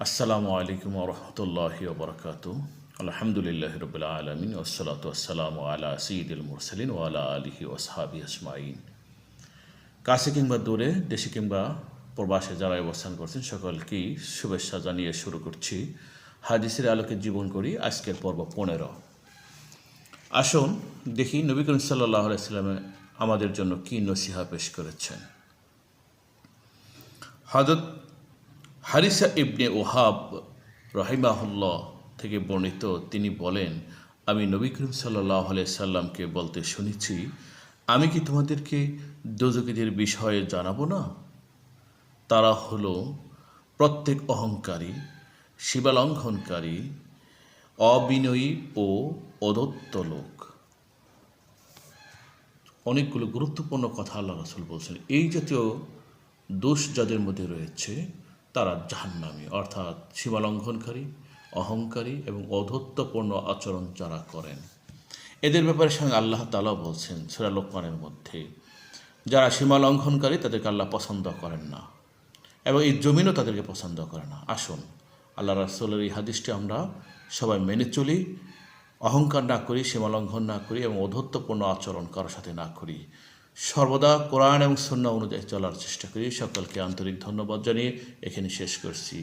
আসসালামু আলাইকুম রহমতুল্লাহি ওবরাকাতু। আলহামদুলিল্লাহ রবিল আলমিন ওসলাত আসসালামু আলা সঈদুল মুরসালিন ও আলা আলিহি ওসহাবি আজমাইন। কাছে কিংবা দূরে, দেশে কিংবা প্রবাসে যারা অবস্থান করছেন সকলকেই শুভেচ্ছা জানিয়ে শুরু করছি হাদিসের আলোকে জীবন করি আজকের পর্ব 15। আসুন দেখি নবী করিম সাল্লাল্লাহু আলাইহি সাল্লাম আমাদের জন্য কি নসিহা পেশ করেছেন। হযরত হারিসা ইবনে ওহাব রাহিমাহুল্লাহ থেকে বর্ণিত, তিনি বলেন, আমি নবী করিম সাল্লাল্লাহু আলাইহি সাল্লামকে বলতে শুনেছি, আমি কি তোমাদেরকে দোজখীদের বিষয়ে জানাবো না? তারা হলো প্রত্যেক অহংকারী, সীমালঙ্ঘনকারী, অবিনয়ী ও অদত্ত লোক। অনেকগুলো গুরুত্বপূর্ণ কথা আল্লাহ রাসূল বলছেন। এই জাতীয় দোষ যাদের মধ্যে রয়েছে তারা জাহান্নামী, অর্থাৎ সীমালঙ্ঘনকারী, অহংকারী এবং অধত্বপূর্ণ আচরণ যারা করেন। এদের ব্যাপারে সঙ্গে আল্লাহ তাআলা বলছেন সূরা লোকমানের মধ্যে, যারা সীমালঙ্ঘনকারী তাদেরকে আল্লাহ পছন্দ করেন না এবং এই জমিনও তাদেরকে পছন্দ করে না। আসুন আল্লাহ রাসূলের এই হাদিসটি আমরা সবাই মেনে চলি, অহংকার না করি, সীমালঙ্ঘন না করি এবং অধত্বপূর্ণ আচরণ কারোর সাথে না করি। সর্বদা কোরআন এবং সুন্নাহ অনুযায়ী চলার চেষ্টা করি। সকলকে আন্তরিক ধন্যবাদ জানিয়ে এখানে শেষ করছি।